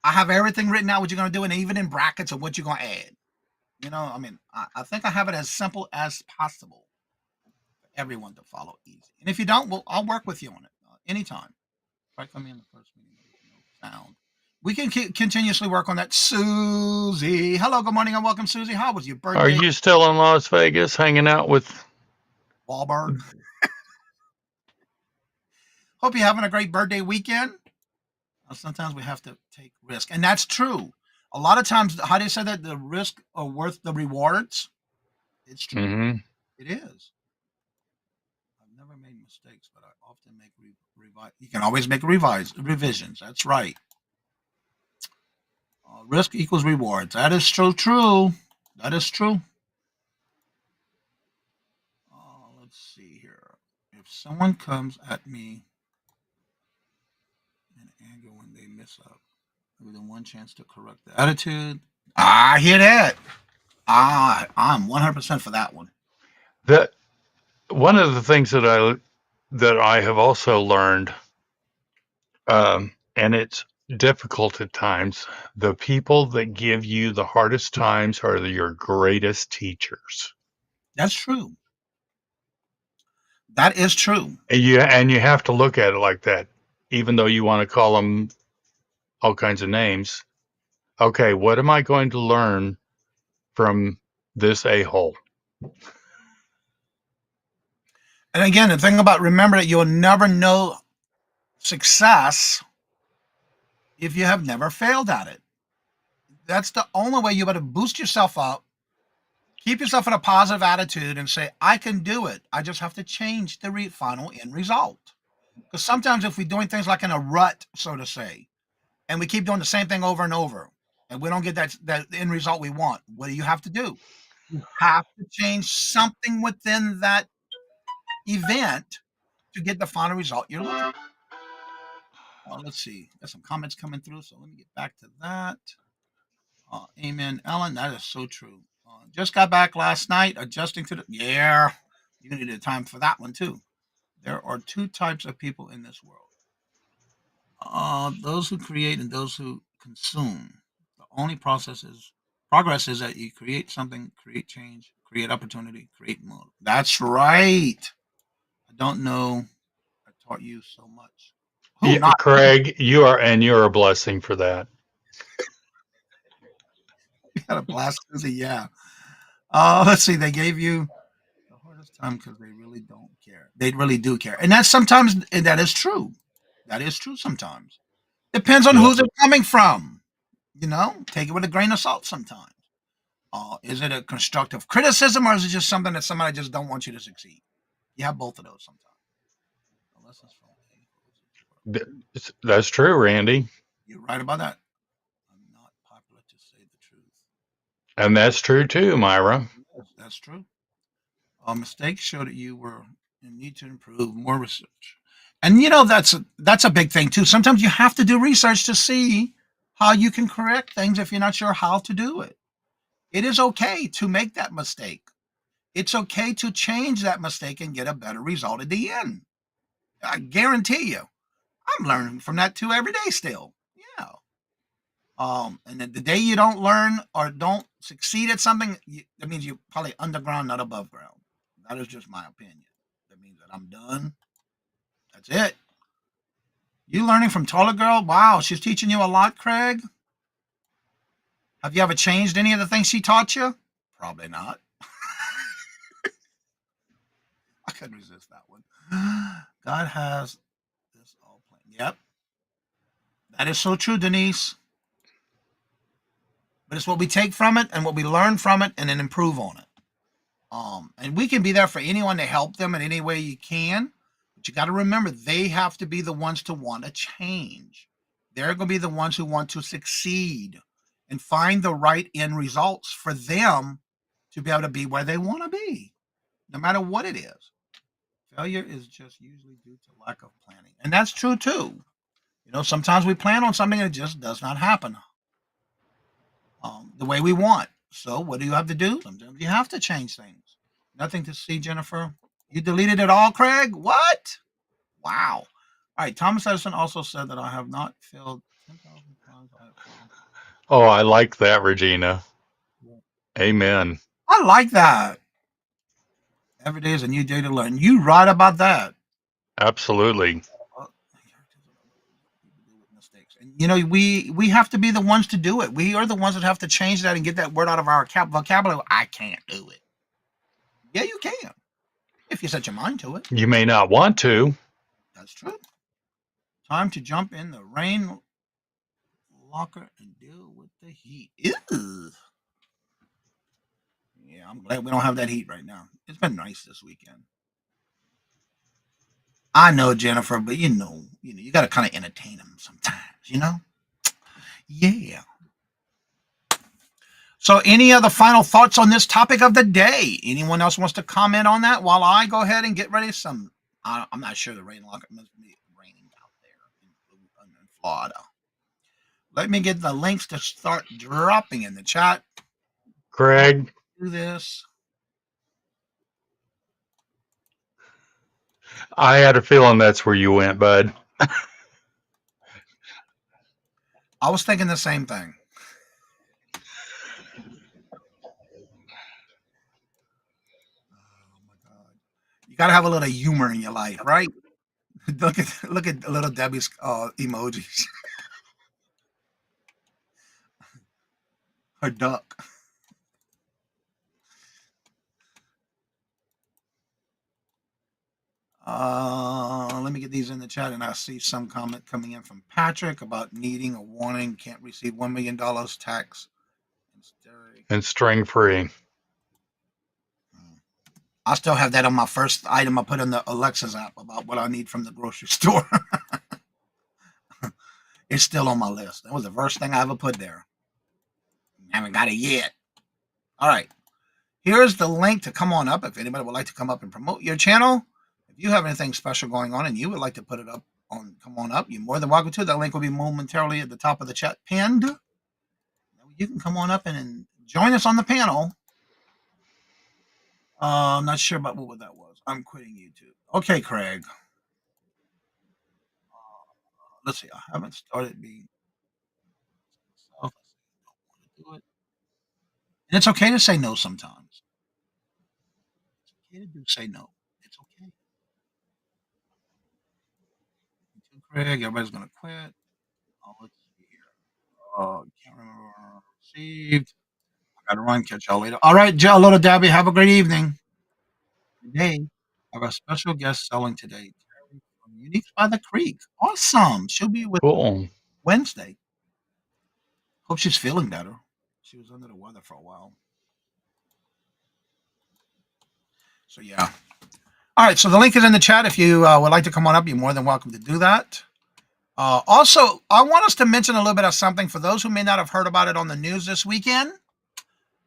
I have everything written out what you're going to do, and even in brackets of what you're going to add. I mean, I think I have it as simple as possible for everyone to follow easy. And if you don't, I'll work with you on it anytime. Right, come in the first meeting. Sound. We can continuously work on that. Susie. Hello, good morning, and welcome, Susie. How was your Are birthday, you still in Las Vegas hanging out with? Wahlberg? Hope you're having a great birthday weekend. Sometimes we have to take risk, and that's true. A lot of times, how do you say that? The risk are worth the rewards. It's true. Mm-hmm. It is. I've never made mistakes, but I often make revise. You can always make revisions. That's right. Risk equals rewards. That is so true. That is true. Let's see here. If someone comes at me in anger when they mess up, give them one chance to correct the attitude. I hear that. I'm 100% for that one. That one of the things that I have also learned, and it's difficult at times. The people that give you the hardest times are your greatest teachers. That's true. That is true. And you have to look at it like that, even though you want to call them all kinds of names. Okay, what am I going to learn from this a-hole? And again, the thing about remember that you'll never know success if you have never failed at it. That's the only way you better boost yourself up, keep yourself in a positive attitude, and say, I can do it. I just have to change the final end result. Because sometimes if we're doing things like in a rut, so to say, and we keep doing the same thing over and over, and we don't get that end result we want, what do you have to do? You have to change something within that event to get the final result you're looking for. Let's see. Got some comments coming through, so let me get back to that. Amen, Ellen. That is so true. Just got back last night, adjusting to the. Yeah, you needed time for that one too. There are two types of people in this world: those who create and those who consume. The only progress is that you create something, create change, create opportunity, create mode. That's right. I don't know. I taught you so much. Who Yeah, not? Craig, you're a blessing for that. You got a blast, Susie. Yeah. Let's see. They gave you the hardest time because they really don't care. They really do care, and that's sometimes that is true. That is true sometimes. Depends on Yeah. who's it coming from. Take it with a grain of salt sometimes. Is it a constructive criticism or is it just something that somebody just don't want you to succeed? You have both of those sometimes. That's true, Randy. You're right about that. I'm not popular to say the truth. And that's true too, Myra. That's true. Mistakes show that you need to improve more research. And that's a big thing too. Sometimes you have to do research to see how you can correct things if you're not sure how to do it. It is okay to make that mistake. It's okay to change that mistake and get a better result at the end. I guarantee you, I'm learning from that too every day still. Yeah. And then the day you don't learn or don't succeed at something, that means you're probably underground, not above ground. That is just my opinion. That means that I'm done. That's it. You learning from Taller Girl? Wow, she's teaching you a lot, Craig. Have you ever changed any of the things she taught you? Probably not. I couldn't resist that one. God has this all planned. Yep. That is so true, Denise. But it's what we take from it and what we learn from it and then improve on it. And we can be there for anyone to help them in any way you can. But you got to remember, they have to be the ones to want to change. They're going to be the ones who want to succeed and find the right end results for them to be able to be where they want to be, no matter what it is. Failure is just usually due to lack of planning. And that's true too. Sometimes we plan on something and it just does not happen the way we want. So what do you have to do? Sometimes you have to change things. Nothing to see, Jennifer. You deleted it all, Craig? What? Wow. All right. Thomas Edison also said that I have not failed 10,000 times. Oh, I like that, Regina. Amen. I like that. Every day is a new day to learn. You right about that. Absolutely. mistakes. And you know, we have to be the ones to do it. We are the ones that have to change that and get that word out of our vocabulary. I can't do it. Yeah, you can if you set your mind to it. You may not want to. That's true. Time to jump in the rain locker and deal with the heat. Ew. Yeah, I'm glad we don't have that heat right now. It's been nice this weekend. I know, Jennifer, but you got to kind of entertain them sometimes. Yeah. So, any other final thoughts on this topic of the day? Anyone else wants to comment on that while I go ahead and get ready? I'm not sure the rain locker must be raining out there in Florida. Let me get the links to start dropping in the chat. Craig, Do this. I had a feeling that's where you went, bud. I was thinking the same thing. Oh my God. You got to have a little humor in your life, right? look at little Debbie's emojis. Her duck. Let me get these in the chat, and I see some comment coming in from Patrick about needing a warning. Can't receive $1 million tax. And string free. I still have that on my first item I put in the Alexa's app about what I need from the grocery store. It's still on my list. That was the first thing I ever put there. I haven't got it yet. All right. Here's the link to come on up if anybody would like to come up and promote your channel. If you have anything special going on and you would like to put it up come on up, you're more than welcome to. That link will be momentarily at the top of the chat pinned. You can come on up and join us on the panel. I'm not sure about what that was. I'm quitting YouTube. Okay, Craig. Let's see. I haven't started being myself. I don't want to do it. And it's okay to say no sometimes. It's okay to say no. It's okay. Craig, everybody's gonna quit. Oh, let's see here. Oh, can't remember. Received. I gotta run. Catch y'all later. All right, Joe, little Debbie. Have a great evening. Today, I have a special guest selling today. Terry from Unique by the Creek. Awesome. She'll be with Cool. Wednesday. Hope she's feeling better. She was under the weather for a while. So yeah. All right. So the link is in the chat. If you would like to come on up, you're more than welcome to do that. Also, I want us to mention a little bit of something for those who may not have heard about it on the news this weekend.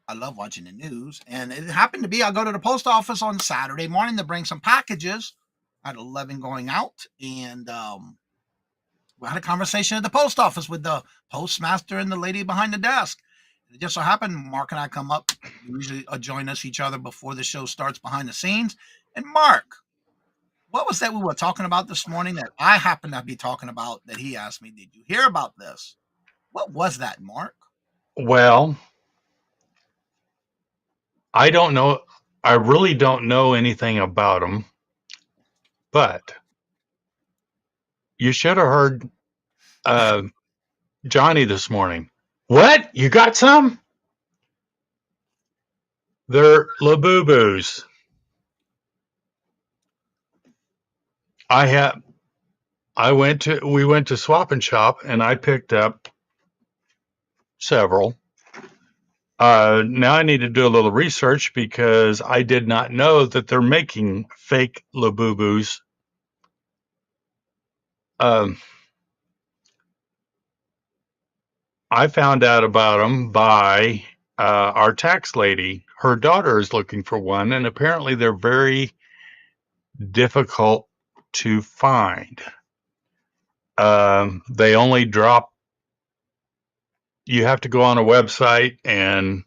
I love watching the news, and it happened to be I go to the post office on Saturday morning to bring some packages. I had 11 going out, and we had a conversation at the post office with the postmaster and the lady behind the desk. It just so happened Mark and I come up. We usually join each other before the show starts behind the scenes. And Mark, what was that we were talking about this morning that I happened to be talking about that he asked me, did you hear about this? What was that, Mark? Well, I don't know. I really don't know anything about them, but you should have heard Johnny this morning. What? You got some? They're Labubus. We went to Swap and Shop and I picked up several. Now I need to do a little research because I did not know that they're making fake Labubus. I found out about them by our tax lady. Her daughter is looking for one, and apparently they're very difficult to find. They only drop, you have to go on a website and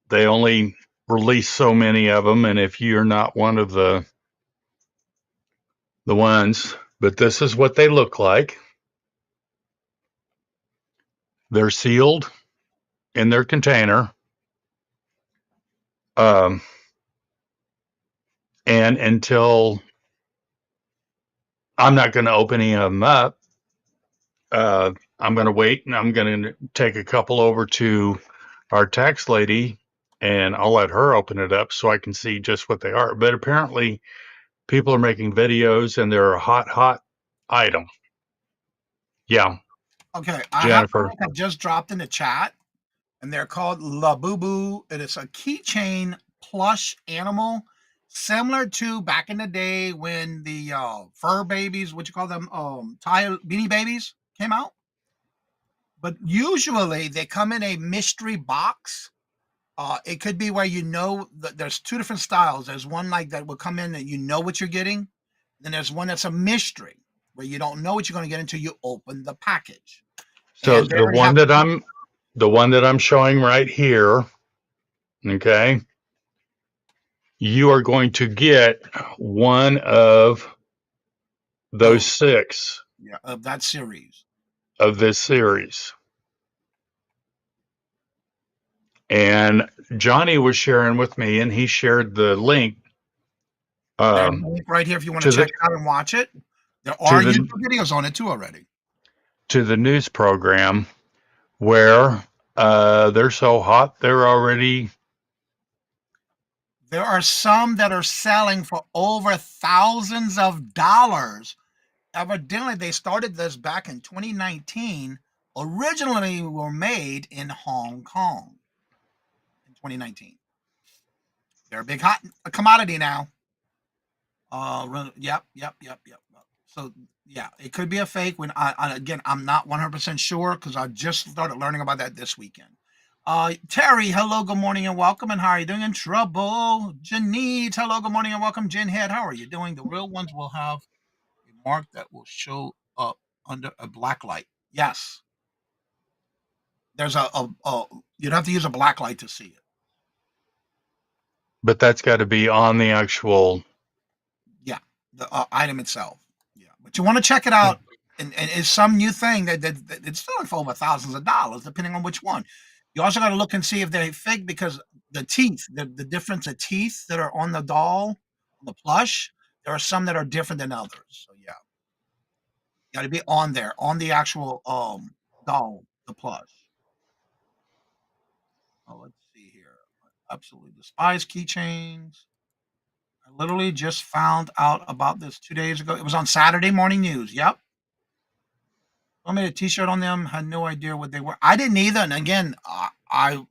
they only release so many of them. And if you're not one of the ones, but this is what they look like. They're sealed in their container. And until I'm not going to open any of them up. I'm going to wait, and I'm going to take a couple over to our tax lady, and I'll let her open it up so I can see just what they are. But apparently, people are making videos, and they're a hot item. Yeah, Okay, I have a Jennifer. link I just dropped in the chat, and they're called La Boo Boo. It is a keychain plush animal, similar to back in the day when the fur babies, what you call them, Beanie Babies, came out. But usually they come in a mystery box. It could be where there's two different styles. There's one like that will come in and you know what you're getting. Then there's one that's a mystery where you don't know what you're going to get until you open the package. So And they already have the one that I'm showing right here, okay, you are going to get one of those 6 of that series. of this series. And Johnny was sharing with me, and he shared the link There's a link right here if you want to to check the it out and watch it. There to are the YouTube videos on it too already. to the news program where they're so hot they're already. There are some that are selling for over thousands of dollars. Evidently, they started this back in 2019. Originally were made in Hong Kong in 2019. They're a big hot commodity now. Yep. So yeah, it could be a fake. When again, I'm not 100% sure because I just started learning about that this weekend. Terry, hello, good morning and welcome. And how are you doing? In trouble. Janine, hello, good morning and welcome. Jen Head, how are you doing? The real ones will have a mark that will show up under a black light. Yes, there's you'd have to use a black light to see it. But that's got to be on the actual. Yeah, the item itself. Yeah, but you want to check it out, and it's some new thing that it's selling for over thousands of dollars, depending on which one. You also got to look and see if they're fake because the teeth, the difference of teeth that are on the doll, on the plush, there are some that are different than others. So yeah, you got to be on there on the actual doll, the plush. Oh, let's see here. I absolutely despise keychains. I literally just found out about this 2 days ago. It was on Saturday Morning News. Yep. I made a T-shirt on them. Had no idea what they were. I didn't either. And again, I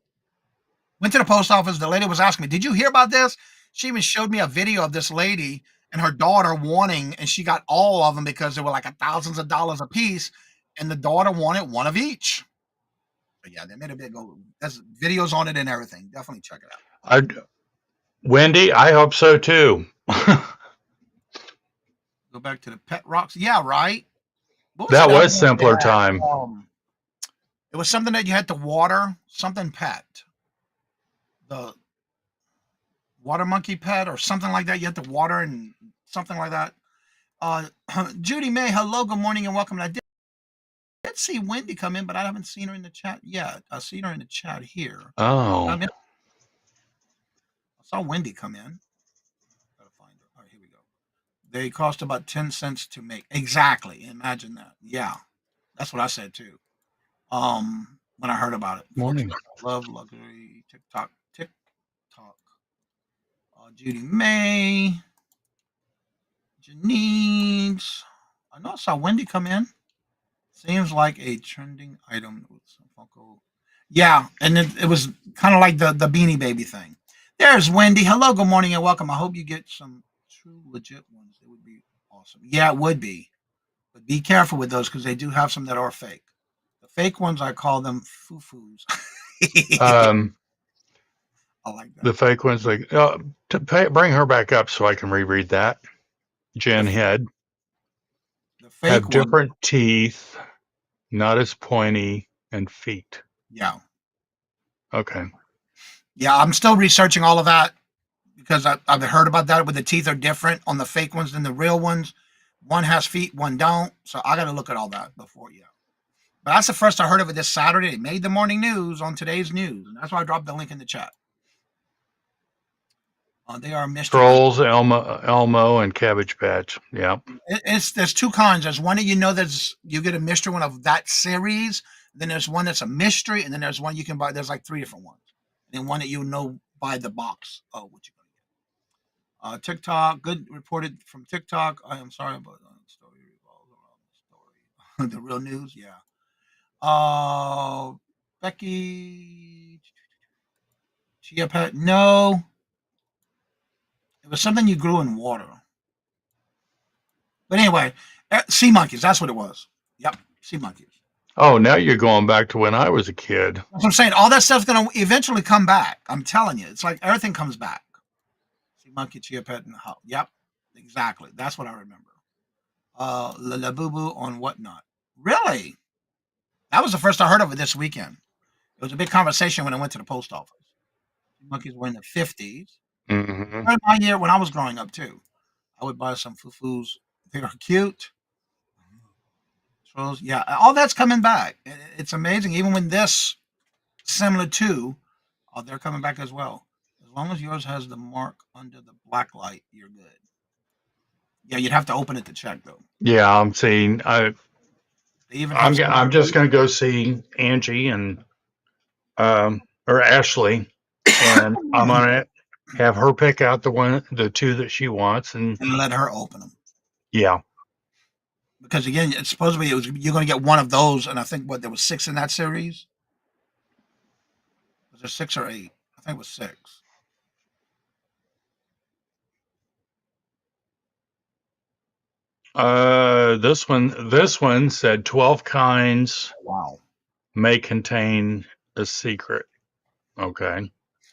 went to the post office. The lady was asking me, "Did you hear about this?" She even showed me a video of this lady and her daughter wanting, and she got all of them because they were like thousands of dollars a piece, and the daughter wanted one of each. But yeah, they made a big. There's videos on it and everything. Definitely check it out. Wendy, I hope so too. Go back to the pet rocks. Yeah, right. What was That the other was one they simpler had? time. It was something that you had to water, something pet. The water monkey pet or something like that. You had to water and something like that. Judy May, hello, good morning and welcome. I did see Wendy come in, but I haven't seen her in the chat yet. I see her in the chat here. Oh, I saw Wendy come in. Gotta find her. All right, here we go. They cost about 10 cents to make. Exactly. Imagine that. Yeah. That's what I said too. When I heard about it. morning. Love luxury TikTok. Judy May. Janine's. I know I saw Wendy come in. Seems like a trending item with some Funko. Yeah, and it was kind of like the Beanie Baby thing. There's Wendy. Hello, good morning, and welcome. I hope you get some true legit ones. It would be awesome. Yeah, it would be. But be careful with those because they do have some that are fake. The fake ones, I call them foo-foos. I like that. The fake ones, like bring her back up so I can reread that. Jen Head The fake have ones, different teeth, not as pointy, and feet. yeah. Okay. Yeah, I'm still researching all of that because I've heard about that where the teeth are different on the fake ones than the real ones. One has feet, one don't. So I got to look at all that before, yeah. But that's the first I heard of it this Saturday. It made the morning news on today's news. And that's why I dropped the link in the chat. They are a mystery. Trolls, Elmo, and Cabbage Patch. Yeah. There's two kinds. There's one that you get a mystery one of that series. Then there's one that's a mystery, and then there's one you can buy. There's like three different ones, and then one that by the box. Oh, what you gonna get? TikTok, good reported from TikTok. I am sorry about the story revolves around the story. The real news, yeah. Becky Chia Pet, no. It was something you grew in water. But anyway, sea monkeys. That's what it was. Yep, sea monkeys. Oh, now you're going back to when I was a kid. That's what I'm saying. All that stuff's going to eventually come back. I'm telling you. It's like everything comes back. Sea monkey, chia pet, and how. Yep, exactly. That's what I remember. La Boo Boo on Whatnot. Really? That was the first I heard of it this weekend. It was a big conversation when I went to the post office. Sea monkeys were in the 50s. Mm-hmm. My year when I was growing up, too. I would buy some foo-foos. They are cute. Trolls, yeah, all that's coming back. It's amazing. Even when this similar to, they're coming back as well. As long as yours has the mark under the black light, you're good. Yeah, you'd have to open it to check though. Yeah, I'm seeing. They even have I'm just going to go see Angie and or Ashley, and I'm gonna have her pick out the two that she wants, and let her open them. yeah. Because again, it's supposedly you're going to get one of those, and I think there was 6 in that series. Was there 6 or 8? I think it was 6. This one said 12 kinds Wow. may contain a secret. Okay.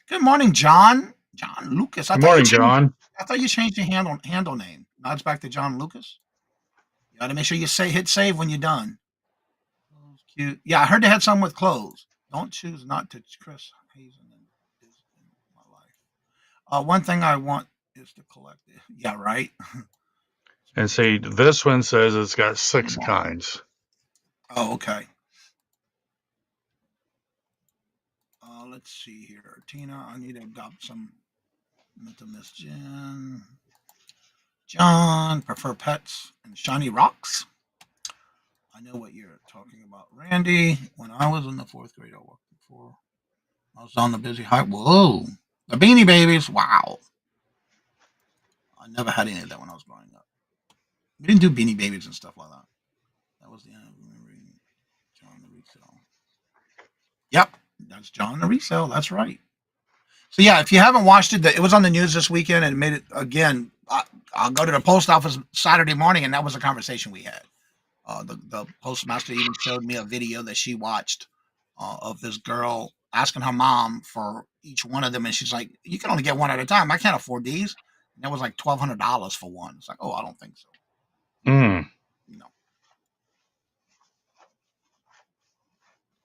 Good morning, John. John Lucas. Good morning, John. I thought you changed your handle name. Now it's back to John Lucas. You got to make sure you hit save when you're done. Cute. Yeah, I heard they had some with clothes. Don't choose not to. Chris Hazen is in my life. One thing I want is to collect it. Yeah, right. And see, this one says it's got 6 kinds. Oh, okay. Let's see here. Tina, I need to adopt some mental miss Jen. John, prefer pets and shiny rocks. I know what you're talking about. Randy, when I was in the 4th grade, I worked before. I was on the busy high. Whoa. The Beanie Babies. Wow. I never had any of that when I was growing up. We didn't do Beanie Babies and stuff like that. That was the end of remembering John the Resell. Yep. That's John the Resell. That's right. So yeah, if you haven't watched it, it was on the news this weekend and it made it again. I'll go to the post office Saturday morning, and that was a conversation we had. The postmaster even showed me a video that she watched of this girl asking her mom for each one of them, and she's like, "You can only get one at a time. I can't afford these." And that was like $1,200 for one. It's like, oh, I don't think so. No,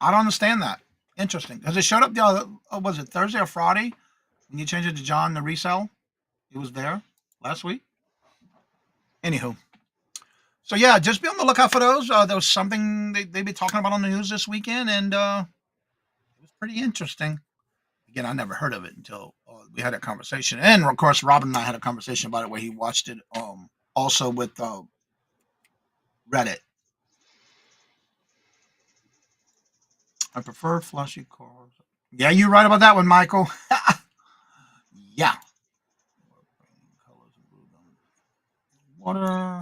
I don't understand that. Interesting, because it showed up the other. Was it Thursday or Friday when you changed it to John the Resell? It was there last week. Anywho. So yeah, just be on the lookout for those. There was something they've been talking about on the news this weekend, and it was pretty interesting. Again, I never heard of it until we had a conversation, and of course, Robin and I had a conversation about it where he watched it also with Reddit. I prefer flashy cars. Yeah, you're right about that one, Michael. Yeah. Water.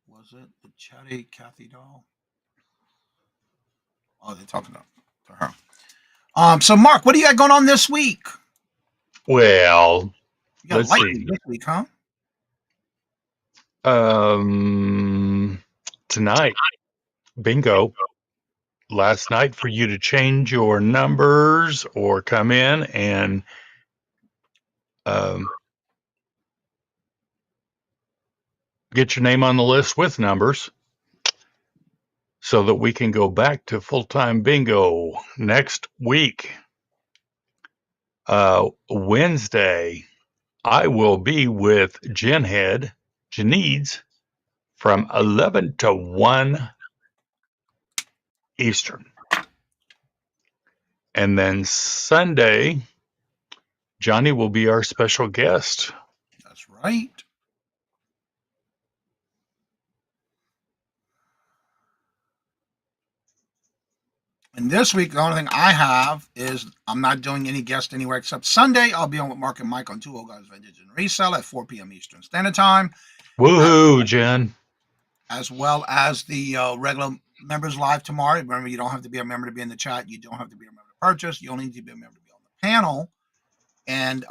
Was it the chatty Kathy doll? Oh, they're talking to her. So Mark, what do you got going on this week? Well, You got let's lightning see. this week, huh? Tonight, bingo. Last night for you to change your numbers or come in and get your name on the list with numbers so that we can go back to full-time bingo next week. Wednesday, I will be with Janides from 11 to 1 Eastern. And then Sunday, Johnny will be our special guest. That's right. And this week, the only thing I have is I'm not doing any guest anywhere except Sunday. I'll be on with Mark and Mike on Two Old Guys Vintage and Resell at 4 p.m. Eastern Standard Time, Woohoo, Jen. as well as the regular members live tomorrow. Remember, you don't have to be a member to be in the chat. You don't have to be a member to purchase. You only need to be a member to be on the panel. And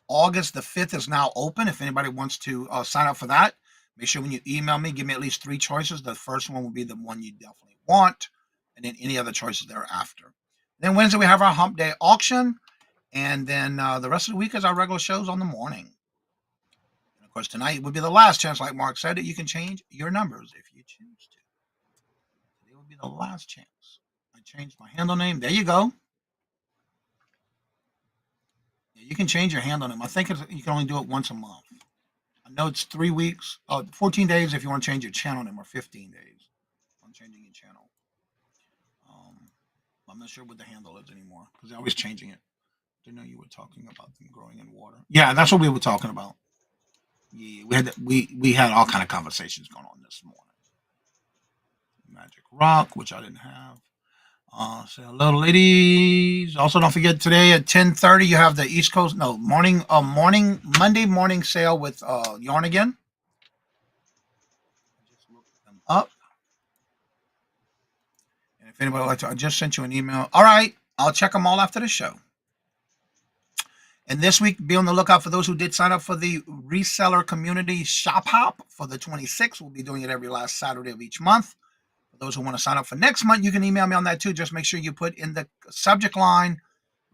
August the 5th is now open. If anybody wants to sign up for that, make sure when you email me, give me at least 3 choices. The first one will be the one you definitely want, and then any other choices thereafter. Then Wednesday, we have our hump day auction. And then the rest of the week is our regular shows on the morning. And of course, tonight would be the last chance, like Mark said, that you can change your numbers if you choose to. Today will be the last chance. I changed my handle name. There you go. Yeah, you can change your handle name. I think you can only do it once a month. I know it's 3 weeks, 14 days if you want to change your channel name, or 15 days on changing your channel. I'm not sure what the handle is anymore because they're always changing it. Didn't know you were talking about them growing in water. Yeah, that's what we were talking about. Yeah, we had all kind of conversations going on this morning. Magic Rock, which I didn't have. Say hello, ladies. Also, don't forget today at 10:30 you have the East Coast morning Monday morning sale with Yarn Again. Just look them up. And if anybody would like to, I just sent you an email. All right, I'll check them all after the show. And this week, be on the lookout for those who did sign up for the Reseller Community Shop Hop for the 26th. We'll be doing it every last Saturday of each month. For those who want to sign up for next month, you can email me on that too. Just make sure you put in the subject line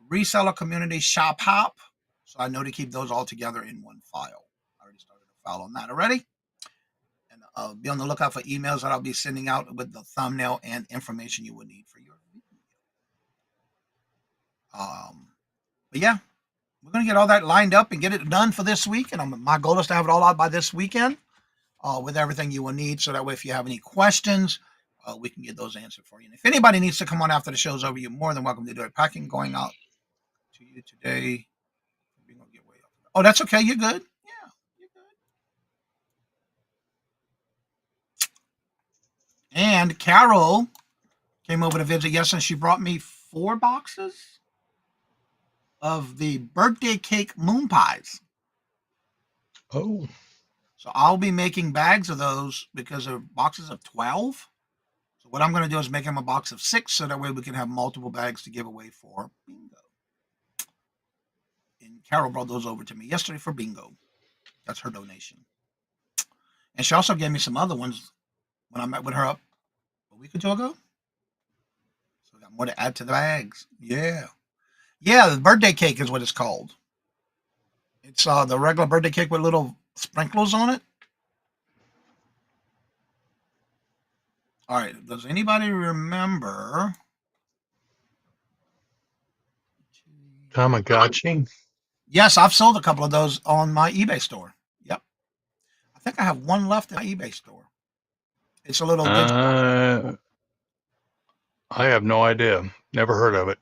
Reseller Community Shop Hop, so I know to keep those all together in one file. I already started a file on that already. And be on the lookout for emails that I'll be sending out with the thumbnail and information you will need for your video. But yeah, we're going to get all that lined up and get it done for this week. And my goal is to have it all out by this weekend with everything you will need. So that way, if you have any questions, we can get those answered for you. And if anybody needs to come on after the show's over, you're more than welcome to do it. Packing going out to you today. Oh, that's okay. You're good. Yeah, you're good. And Carol came over to visit yesterday, and she brought me 4 boxes of the birthday cake moon pies. Oh, So I'll be making bags of those because they're boxes of 12. So what I'm going to do is make them a box of 6 so that way we can have multiple bags to give away for bingo. And Carol brought those over to me yesterday for bingo. That's her donation. And she also gave me some other ones when I met with her up a week or 2 ago. So I got more to add to the bags. Yeah. Yeah, the birthday cake is what it's called. It's the regular birthday cake with little sprinkles on it. All right. Does anybody remember? Tamagotchi. Yes, I've sold a couple of those on my eBay store. Yep. I think I have one left in my eBay store. It's a little digital. I have no idea. Never heard of it.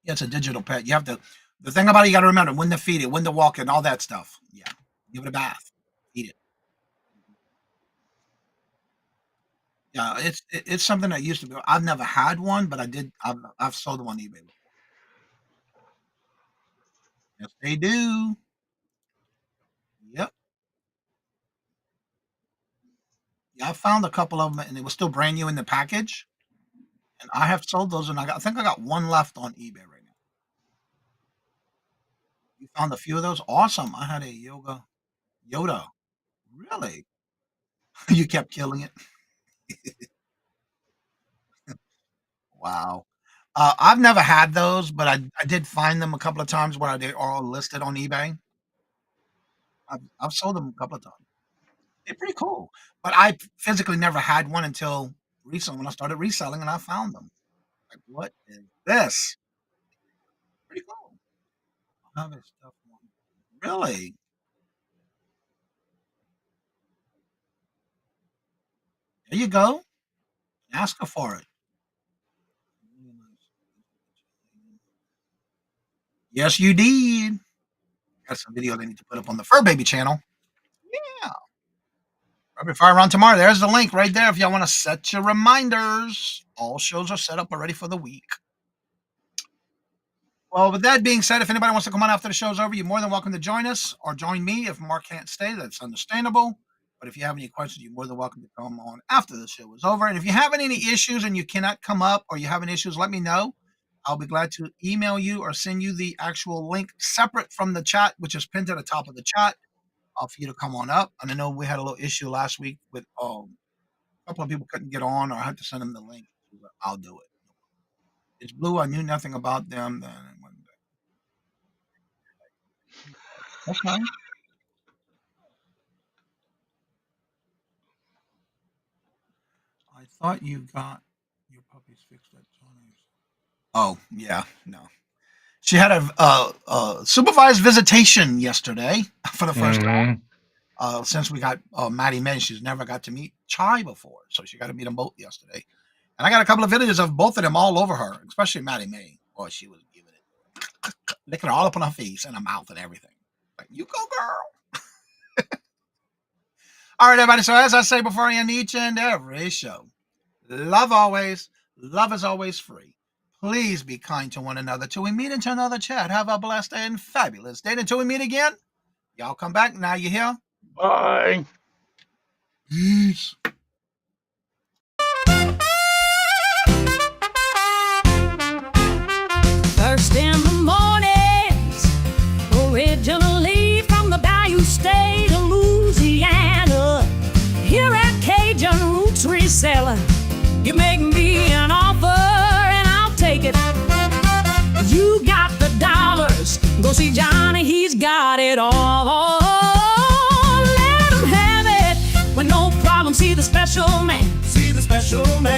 Yeah, it's a digital pet. You have to. The thing about it, you got to remember when to feed it, when to walk it, all that stuff. Yeah, give it a bath, feed it. Yeah, it's something that used to be. I've never had one, but I did. I've sold them on eBay before. Yes, they do. Yep. Yeah, I found a couple of them, and they were still brand new in the package. And I have sold those, and I think I got one left on eBay right now. You found a few of those? Awesome. I had a Yoda. Really? You kept killing it? Wow. I've never had those, but I did find them a couple of times where they are all listed on eBay. I've sold them a couple of times. They're pretty cool, but I physically never had one until recently when I started reselling and I found them. Like, what is this? Pretty cool. I have a stuffed one. Really? There you go. Ask her for it. Yes, you did. Got some video they need to put up on the Fur Baby channel. Yeah. Right before I run tomorrow, there's the link right there if y'all want to set your reminders. All shows are set up already for the week. Well, with that being said, if anybody wants to come on after the show's over, you're more than welcome to join us or join me. If Mark can't stay, that's understandable. But if you have any questions, you're more than welcome to come on after the show is over. And if you have any issues and you cannot come up or you have any issues, let me know. I'll be glad to email you or send you the actual link separate from the chat, which is pinned to the top of the chat for you to come on up. And I know we had a little issue last week with a couple of people couldn't get on, or I had to send them the link. I'll do it. It's Blue. I knew nothing about them then. Okay. I thought you got your puppies fixed at Johnny's. Oh, yeah, no. She had a supervised visitation yesterday for the first time. Since we got Maddie May, she's never got to meet Chai before, so she got to meet them both yesterday. And I got a couple of videos of both of them all over her, especially Maddie May. Boy, she was giving it, licking her all up on her face and her mouth and everything. Like, you go, girl. All right, everybody. So as I say before I end each and every show, love always, love is always free. Please be kind to one another till we meet into another chat. Have a blessed and fabulous day. Until we meet again, y'all come back. Now you here. Bye. Peace. First in the mornings, originally from the Bayou State of Louisiana. Here at Cajun Roots Reseller, you make me an offer and I'll take it. You got the dollars, go see Johnny, he's got it all. Let him have it with no problem. See the special man, see the special man.